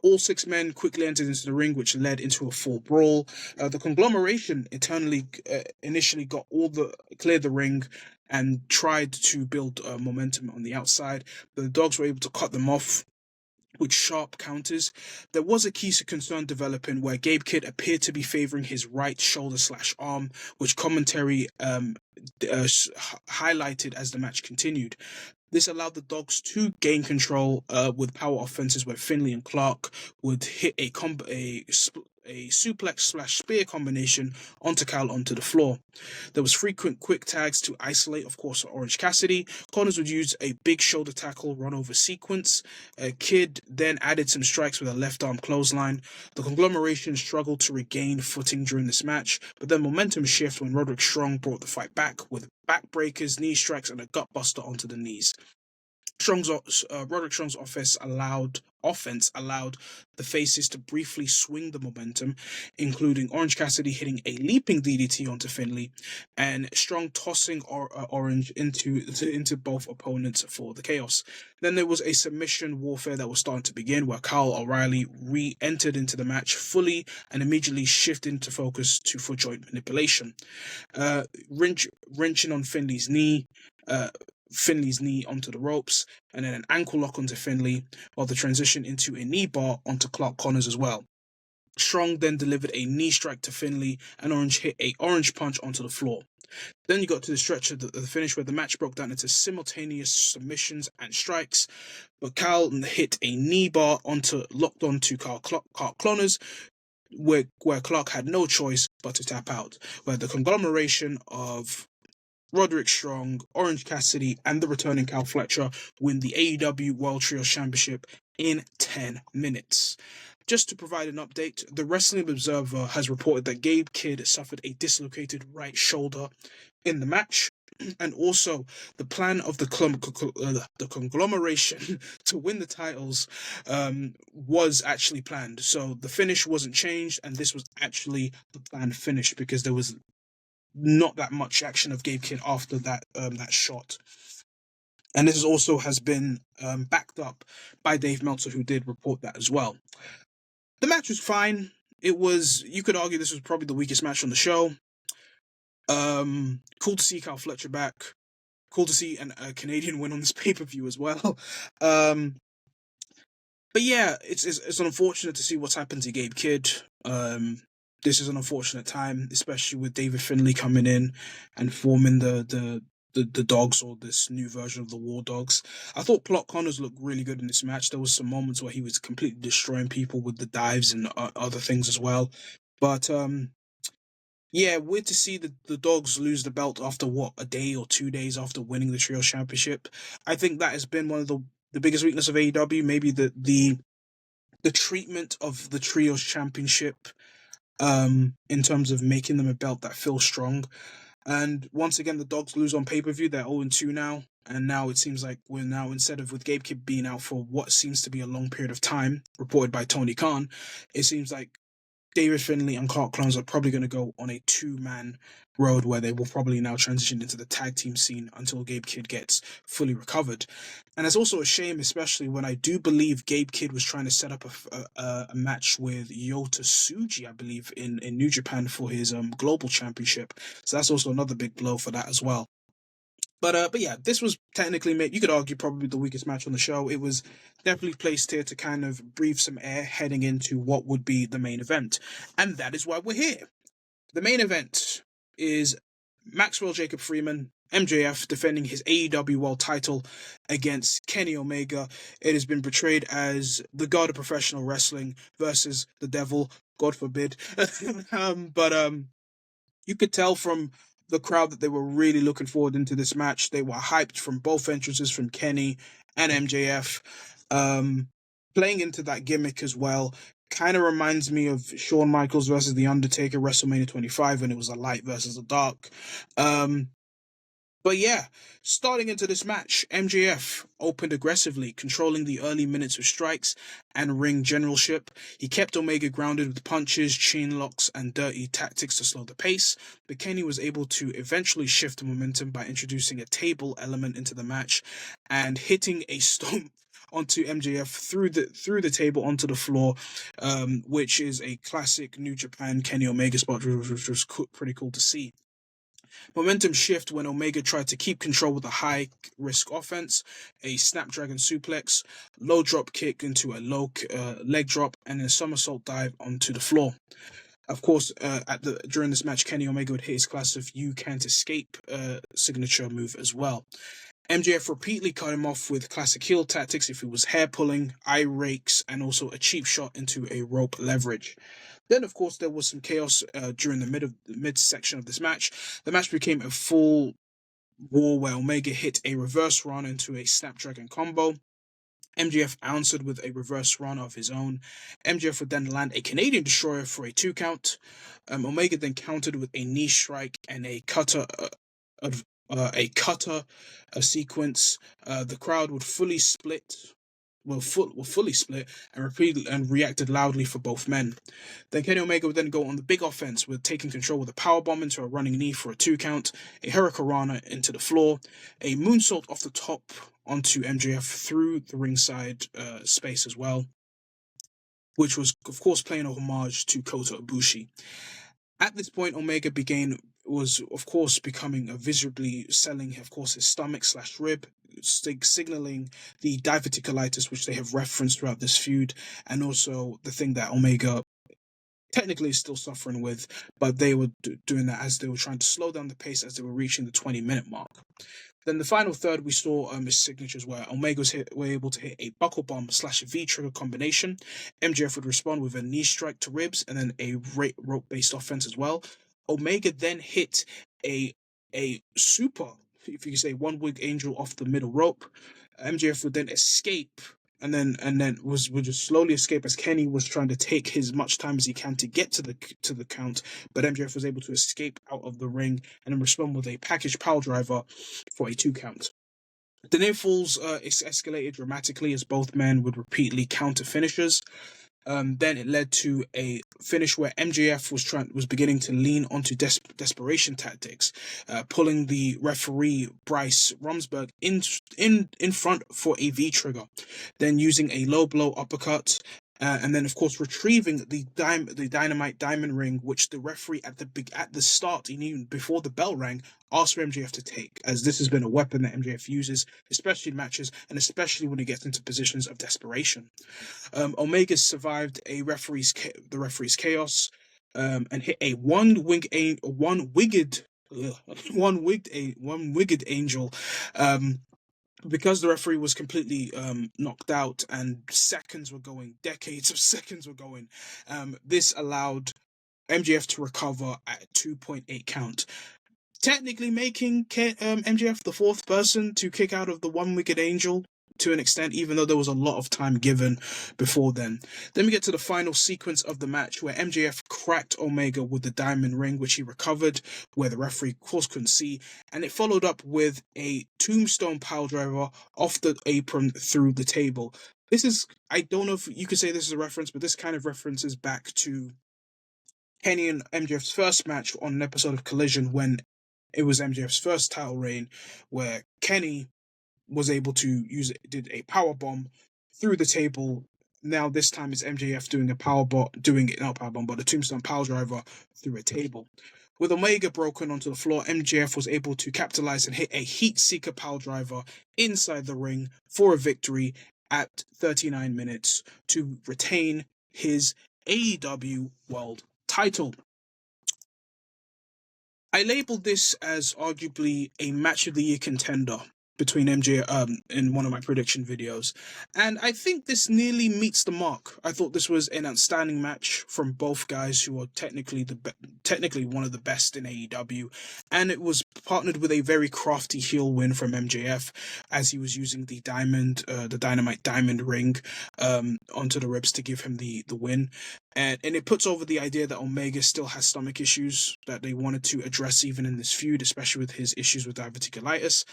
Speaker 1: All six men quickly entered into the ring, which led into a full brawl. The conglomeration initially cleared the ring and tried to build momentum on the outside, but the Dogs were able to cut them off with sharp counters. There was a key concern developing where Gabe Kidd appeared to be favoring his right shoulder/arm, which commentary highlighted as the match continued. This allowed the Dogs to gain control with power offenses where Finlay and Clark would hit a suplex/spear combination onto Kyle onto the floor. There was frequent quick tags to isolate, of course, Orange Cassidy. Connors would use a big shoulder tackle run over sequence. Kidd then added some strikes with a left arm clothesline. The conglomeration struggled to regain footing during this match, but then momentum shifted when Roderick Strong brought the fight back with backbreakers, knee strikes, and a gutbuster onto the knees. Roderick Strong's offense allowed the faces to briefly swing the momentum, including Orange Cassidy hitting a leaping DDT onto Finlay, and Strong tossing Orange into both opponents for the chaos. Then there was a submission warfare that was starting to begin, where Kyle O'Reilly re-entered into the match fully and immediately shifted into focus to foot joint manipulation, wrenching on Finlay's knee onto the ropes, and then an ankle lock onto Finlay, while the transition into a knee bar onto Clark Connors as well. Strong then delivered a knee strike to Finlay, and Orange hit a orange punch onto the floor. Then you got to the stretch of the finish where the match broke down into simultaneous submissions and strikes, but Cal hit a knee bar locked onto Clark Connors, where Clark had no choice but to tap out, where the conglomeration of Roderick Strong, Orange Cassidy, and the returning Cal Fletcher win the AEW World Trios Championship in 10 minutes. Just to provide an update, the Wrestling Observer has reported that Gabe Kidd suffered a dislocated right shoulder in the match, and also the plan of the conglomeration to win the titles was actually planned. So the finish wasn't changed, and this was actually the planned finish because there was not that much action of Gabe Kidd after that shot. And this also has been backed up by Dave Meltzer, who did report that as well. The match was fine. It was, you could argue this was probably the weakest match on the show. Cool to see Cal Fletcher back. Cool to see a Canadian win on this pay-per-view as well. But yeah, it's unfortunate to see what's happened to Gabe Kidd. This is an unfortunate time, especially with David Finlay coming in and forming the Dogs, or this new version of the War Dogs. I thought Clark Connors looked really good in this match. There was some moments where he was completely destroying people with the dives and other things as well. But yeah, weird to see the Dogs lose the belt after a day or 2 days after winning the Trios Championship. I think that has been one of the biggest weakness of AEW. Maybe the treatment of the Trios Championship, in terms of making them a belt that feels strong. And once again, the Dogs lose on pay-per-view. They're 0-2 now. And now it seems like we're now, instead of with Gabe Kidd being out for what seems to be a long period of time, reported by Tony Khan, it seems like David Finlay and Clark Connors are probably going to go on a two-man road where they will probably now transition into the tag team scene until Gabe Kidd gets fully recovered. And it's also a shame, especially when I do believe Gabe Kidd was trying to set up a match with Yota Tsuji, I believe, in New Japan for his global championship. So that's also another big blow for that as well. But yeah, this was technically, you could argue, probably the weakest match on the show. It was definitely placed here to kind of breathe some air heading into what would be the main event. And that is why we're here. The main event is Maxwell Jacob Freeman, MJF, defending his AEW World title against Kenny Omega. It has been portrayed as the god of professional wrestling versus the devil, God forbid. But you could tell from the crowd that they were really looking forward into this match. They were hyped from both entrances, from Kenny and MJF. Playing into that gimmick as well kind of reminds me of Shawn Michaels versus The Undertaker WrestleMania 25 when it was a light versus a dark. But yeah, starting into this match, MJF opened aggressively, controlling the early minutes with strikes and ring generalship. He kept Omega grounded with punches, chain locks, and dirty tactics to slow the pace, but Kenny was able to eventually shift the momentum by introducing a table element into the match and hitting a stomp onto MJF through the table onto the floor, which is a classic New Japan Kenny Omega spot, which was pretty cool to see. Momentum shift when Omega tried to keep control with a high-risk offense, a Snapdragon suplex, low drop kick into a low leg drop, and a somersault dive onto the floor. Of course, during this match, Kenny Omega would hit his classic "You Can't Escape" signature move as well. MJF repeatedly cut him off with classic heel tactics if he was hair pulling, eye rakes, and also a cheap shot into a rope leverage. Then, of course, there was some chaos during the mid section of this match. The match became a full war where Omega hit a reverse run into a Snapdragon combo. MJF answered with a reverse run of his own. MJF would then land a Canadian Destroyer for a 2 count. Omega then countered with a knee strike and a cutter. A sequence. The crowd would fully split. Fully split and reacted loudly for both men. Then Kenny Omega would then go on the big offense with taking control with a powerbomb into a running knee for a 2 count, a Hurricanrana into the floor, a moonsault off the top onto MJF through the ringside space as well, which was, of course, playing a homage to Kota Ibushi. At this point, Omega was, of course, becoming visibly selling, of course, his stomach/rib, signaling the diverticulitis, which they have referenced throughout this feud, and also the thing that Omega technically still suffering with, but they were doing that as they were trying to slow down the pace as they were reaching the 20-minute mark. Then the final third, we saw his signatures where were able to hit a buckle bomb / V-trigger combination. MJF would respond with a knee strike to ribs and then a rope-based offense as well. Omega then hit a super, if you could say, one wig angel off the middle rope. MJF would then escape and then would just slowly escape as Kenny was trying to take as much time as he can to get to the count, but MJF was able to escape out of the ring and then respond with a package power driver for a 2 count. The near falls escalated dramatically as both men would repeatedly counter finishers. Then it led to a finish where MJF was beginning to lean onto desperation tactics, pulling the referee Bryce Rumsberg in front for a V trigger, then using a low blow uppercut. And then, of course, retrieving the dynamite diamond ring, which the referee at the start, even before the bell rang, asked for MJF to take, as this has been a weapon that MJF uses, especially in matches, and especially when he gets into positions of desperation. Omega survived the referee's chaos, and hit a one-wigged angel. Because the referee was completely knocked out and decades of seconds were going, this allowed MJF to recover at a 2.8 count. Technically making MJF the 4th person to kick out of the one-wigged angel to an extent, even though there was a lot of time given before then. Then we get to the final sequence of the match where MJF cracked Omega with the diamond ring, which he recovered, where the referee, of course, couldn't see, and it followed up with a tombstone pile driver off the apron through the table. This is, I don't know if you could say this is a reference, but this kind of references back to Kenny and MJF's first match on an episode of Collision when it was MJF's first title reign, where Kenny was able to did a power bomb through the table. Now this time it's MJF doing a tombstone power driver through a table. With Omega broken onto the floor, MJF was able to capitalize and hit a heat seeker power driver inside the ring for a victory at 39 minutes to retain his AEW World Title. I labeled this as arguably a match of the year contender between in one of my prediction videos, and I think this nearly meets the mark. I thought this was an outstanding match from both guys who are technically one of the best in AEW, and it was partnered with a very crafty heel win from MJF as he was using the dynamite diamond ring onto the ribs to give him the win. And it puts over the idea that Omega still has stomach issues that they wanted to address even in this feud, especially with his issues with diverticulitis.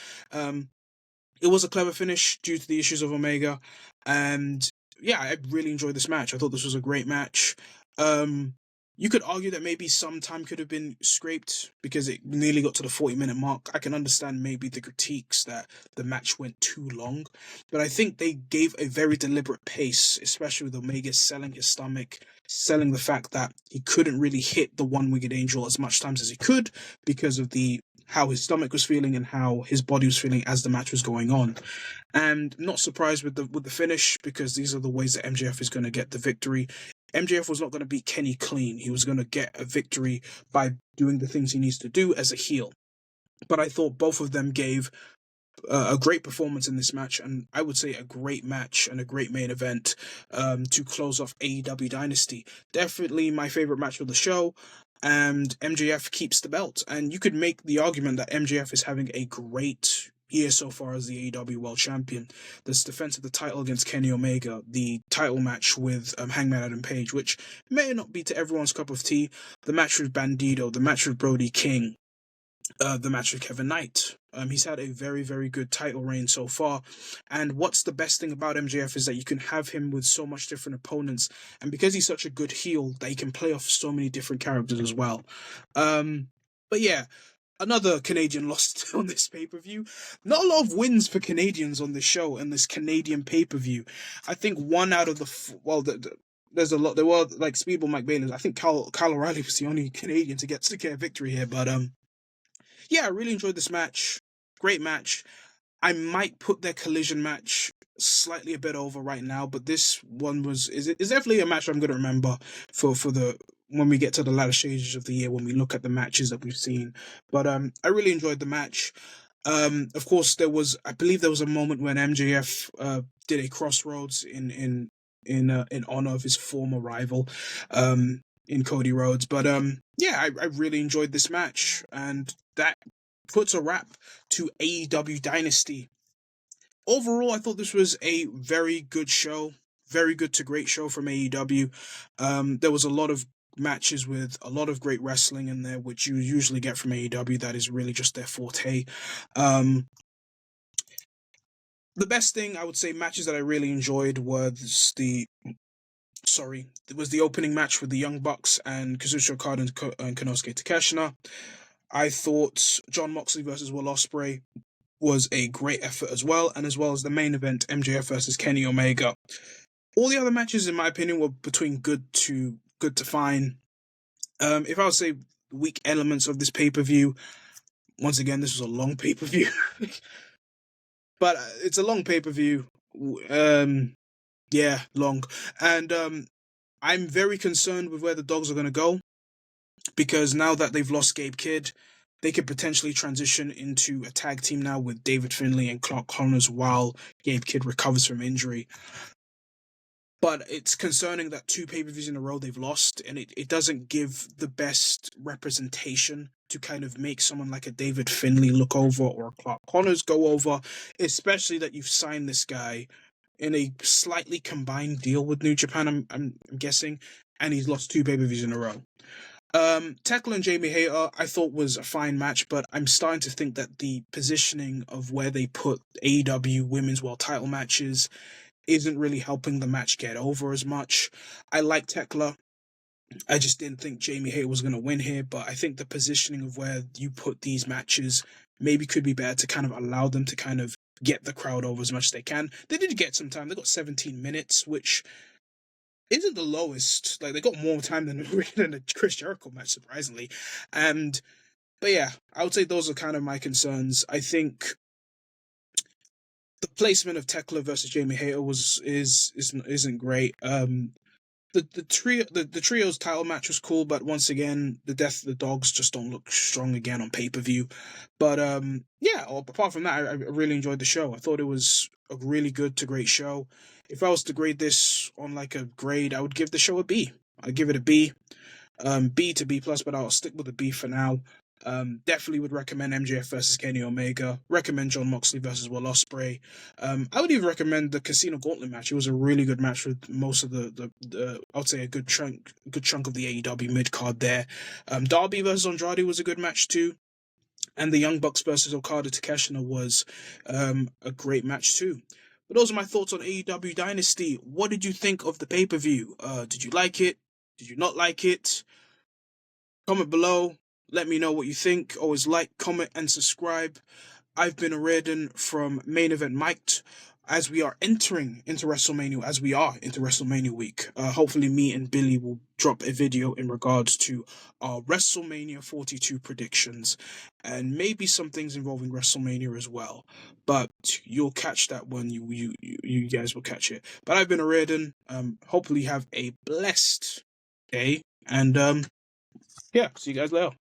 Speaker 1: It was a clever finish due to the issues of Omega. And yeah, I really enjoyed this match. I thought this was a great match. You could argue that maybe some time could have been scraped because it nearly got to the 40-minute mark. I can understand maybe the critiques that the match went too long, but I think they gave a very deliberate pace, especially with Omega selling his stomach, selling the fact that he couldn't really hit the one-winged angel as much times as he could because of how his stomach was feeling and how his body was feeling as the match was going on. And not surprised with the finish, because these are the ways that MJF is going to get the victory. MJF was not going to beat Kenny clean. He was going to get a victory by doing the things he needs to do as a heel. But I thought both of them gave a great performance in this match, and I would say a great match and a great main event to close off AEW Dynasty. Definitely my favorite match of the show, and MJF keeps the belt. And you could make the argument that MJF is having a great year so far as the AEW World Champion. This defense of the title against Kenny Omega, the title match with Hangman Adam Page, which may not be to everyone's cup of tea, the match with Bandito, the match with Brody King, the match with Kevin Knight. He's had a very, very good title reign so far. And what's the best thing about MJF is that you can have him with so much different opponents. And because he's such a good heel, that he can play off so many different characters as well. But yeah, another Canadian lost on this pay-per-view. Not a lot of wins for Canadians on this show and this Canadian pay-per-view. I think one out of there's a lot. There were like Speedball Mike Bailey. I think Kyle O'Reilly was the only Canadian to get a victory here. But yeah, I really enjoyed this match. Great match. I might put their Collision match slightly a bit over right now, but this one is definitely a match I'm going to remember for when we get to the latter stages of the year, when we look at the matches that we've seen. But I really enjoyed the match. Of course, I believe there was a moment when MJF did a crossroads in honor of his former rival, in Cody Rhodes. But yeah, I really enjoyed this match, and that puts a wrap to AEW Dynasty. Overall, I thought this was a very good show, very good to great show from AEW. There was a lot of matches with a lot of great wrestling in there, which you usually get from AEW. That is really just their forte. The best thing I would say, matches that I really enjoyed was the opening match with the Young Bucks and Kazuchika Okada and Konosuke Takeshita. I thought Jon Moxley versus Will Ospreay was a great effort as well as the main event, MJF versus Kenny Omega. All the other matches, in my opinion, were between good to fine. If I would say weak elements of this pay-per-view, once again, this was a long pay-per-view. But it's a long pay-per-view. Yeah, long. And I'm very concerned with where the Dogs are going to go, because now that they've lost Gabe Kidd, they could potentially transition into a tag team now with David Finlay and Clark Connors while Gabe Kidd recovers from injury. But it's concerning that 2 pay-per-views in a row they've lost, and it doesn't give the best representation to kind of make someone like a David Finlay look over or Clark Connors go over, especially that you've signed this guy in a slightly combined deal with New Japan, I'm guessing, and he's lost 2 pay-per-views in a row. Thekla and Jamie Hayter, I thought was a fine match, but I'm starting to think that the positioning of where they put AEW Women's World Title matches isn't really helping the match get over as much. I like Thekla. I just didn't think Jamie Hayter was going to win here, but I think the positioning of where you put these matches maybe could be better to kind of allow them to kind of get the crowd over as much as they can. They did get some time. They got 17 minutes, which isn't the lowest. Like, they got more time than a Chris Jericho match, surprisingly. But yeah, I would say those are kind of my concerns. I think the placement of Thekla versus Jamie Hayter isn't great. The trio's title match was cool, but once again, the Death of the Dogs just don't look strong again on pay-per-view. But yeah, apart from that, I really enjoyed the show. I thought it was a really good to great show. If I was to grade this on like a grade, I would give the show a B. I'd give it a B. B to B+, but I'll stick with a B for now. Definitely would recommend MJF versus Kenny Omega. Recommend Jon Moxley versus Will Ospreay. I would even recommend the Casino Gauntlet match. It was a really good match with most of the I would say a good chunk of the AEW mid card there. Darby versus Andrade was a good match too. And the Young Bucks versus Okada Takeshita was a great match too. But those are my thoughts on AEW Dynasty. What did you think of the pay-per-view? Did you like it? Did you not like it? Comment below. Let me know what you think. Always like, comment, and subscribe. I've been Oriodan from Main Event Mic'd. As we are entering into WrestleMania week, hopefully me and Billy will drop a video in regards to our WrestleMania 42 predictions, and maybe some things involving WrestleMania as well. But you'll catch that when you guys will catch it. But I've been Oriodan. Hopefully have a blessed day, and yeah, see you guys later.